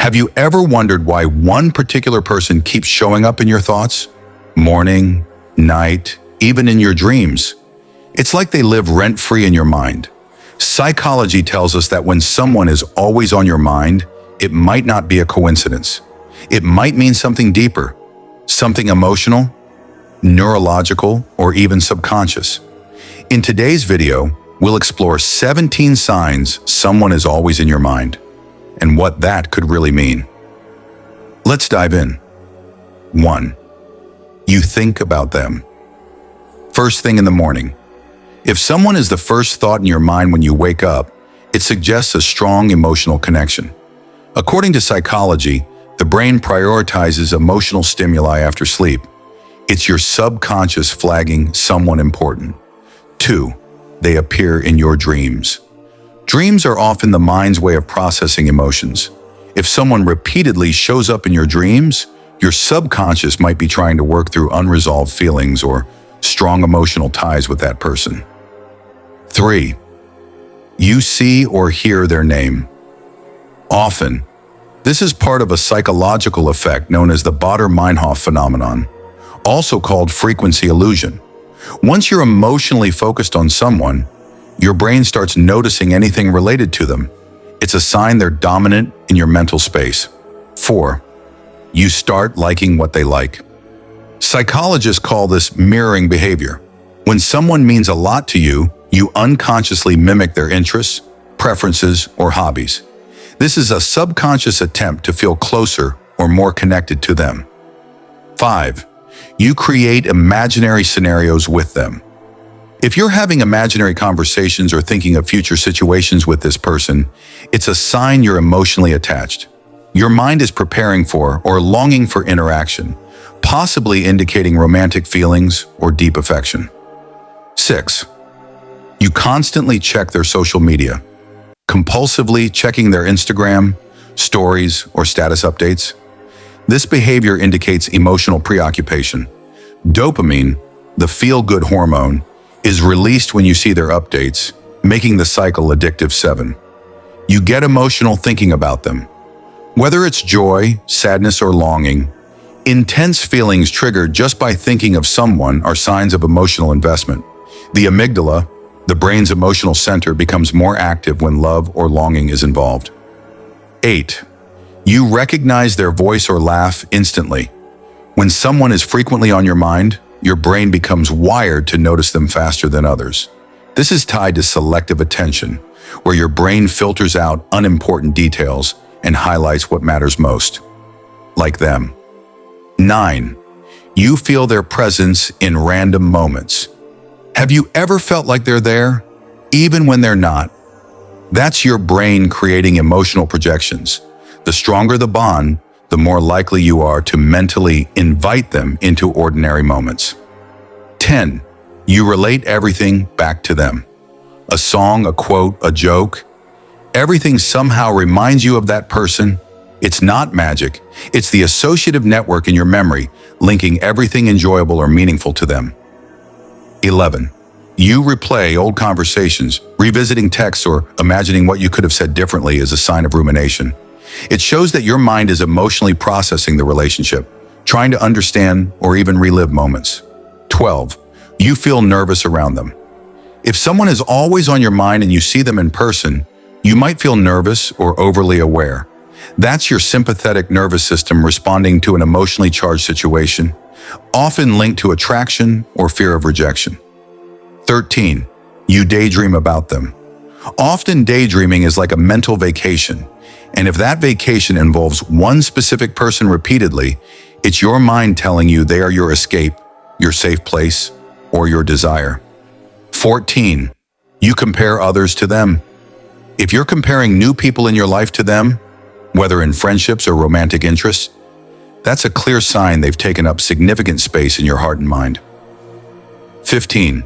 Have you ever wondered why one particular person keeps showing up in your thoughts? Morning, night, even in your dreams. It's like they live rent-free in your mind. Psychology tells us that when someone is always on your mind, it might not be a coincidence. It might mean something deeper, something emotional, neurological, or even subconscious. In today's video, we'll explore 17 signs someone is always in your mind, and what that could really mean. Let's dive in. 1. You think about them. First thing in the morning. If someone is the first thought in your mind when you wake up, it suggests a strong emotional connection. According to psychology, the brain prioritizes emotional stimuli after sleep. It's your subconscious flagging someone important. 2. They appear in your dreams. Dreams are often the mind's way of processing emotions. If someone repeatedly shows up in your dreams, your subconscious might be trying to work through unresolved feelings or strong emotional ties with that person. 3. You see or hear their name. Often, this is part of a psychological effect known as the Baader-Meinhof phenomenon, also called frequency illusion. Once you're emotionally focused on someone, your brain starts noticing anything related to them. It's a sign they're dominant in your mental space. 4. You start liking what they like. Psychologists call this mirroring behavior. When someone means a lot to you, you unconsciously mimic their interests, preferences, or hobbies. This is a subconscious attempt to feel closer or more connected to them. 5. You create imaginary scenarios with them. If you're having imaginary conversations or thinking of future situations with this person, it's a sign you're emotionally attached. Your mind is preparing for or longing for interaction, possibly indicating romantic feelings or deep affection. 6. You constantly check their social media, compulsively checking their Instagram, stories, or status updates. This behavior indicates emotional preoccupation. Dopamine, the feel-good hormone, is released when you see their updates, making the cycle addictive. 7. You get emotional thinking about them. Whether it's joy, sadness, or longing, intense feelings triggered just by thinking of someone are signs of emotional investment. The amygdala, the brain's emotional center, becomes more active when love or longing is involved. 8. You recognize their voice or laugh instantly. When someone is frequently on your mind, your brain becomes wired to notice them faster than others. This is tied to selective attention, where your brain filters out unimportant details and highlights what matters most. Like them. 9. You feel their presence in random moments. Have you ever felt like they're there, even when they're not? That's your brain creating emotional projections. The stronger the bond, the more likely you are to mentally invite them into ordinary moments. 10. You relate everything back to them. A song, a quote, a joke. Everything somehow reminds you of that person. It's not magic. It's the associative network in your memory, linking everything enjoyable or meaningful to them. 11. You replay old conversations. Revisiting texts or imagining what you could have said differently is a sign of rumination. It shows that your mind is emotionally processing the relationship, trying to understand or even relive moments. 12. You feel nervous around them. If someone is always on your mind and you see them in person, you might feel nervous or overly aware. That's your sympathetic nervous system responding to an emotionally charged situation, often linked to attraction or fear of rejection. 13. You daydream about them. Often daydreaming is like a mental vacation, and if that vacation involves one specific person repeatedly, it's your mind telling you they are your escape, your safe place, or your desire. 14. You compare others to them. If you're comparing new people in your life to them, whether in friendships or romantic interests, that's a clear sign they've taken up significant space in your heart and mind. 15.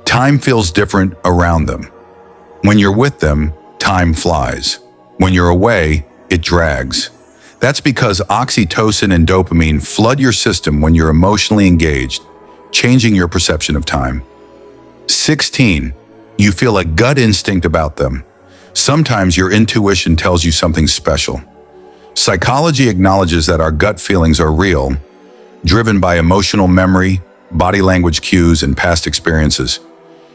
Time feels different around them. When you're with them, time flies. When you're away, it drags. That's because oxytocin and dopamine flood your system when you're emotionally engaged, changing your perception of time. 16. You feel a gut instinct about them. Sometimes your intuition tells you something special. Psychology acknowledges that our gut feelings are real, driven by emotional memory, body language cues, and past experiences.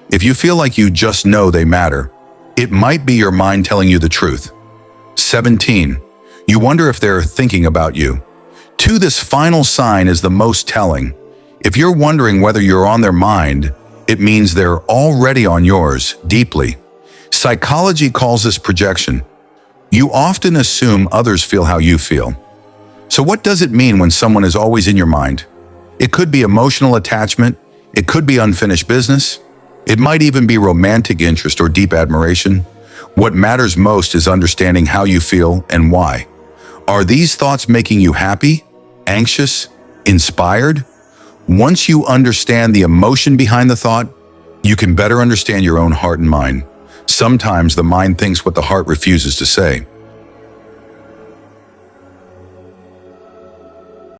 If you feel like you just know they matter, it might be your mind telling you the truth. 17. You wonder if they're thinking about you. 2. This final sign is the most telling. If you're wondering whether you're on their mind, it means they're already on yours, deeply. Psychology calls this projection. You often assume others feel how you feel. So what does it mean when someone is always in your mind? It could be emotional attachment, it could be unfinished business, it might even be romantic interest or deep admiration. What matters most is understanding how you feel and why. Are these thoughts making you happy, anxious, inspired? Once you understand the emotion behind the thought, you can better understand your own heart and mind. Sometimes the mind thinks what the heart refuses to say.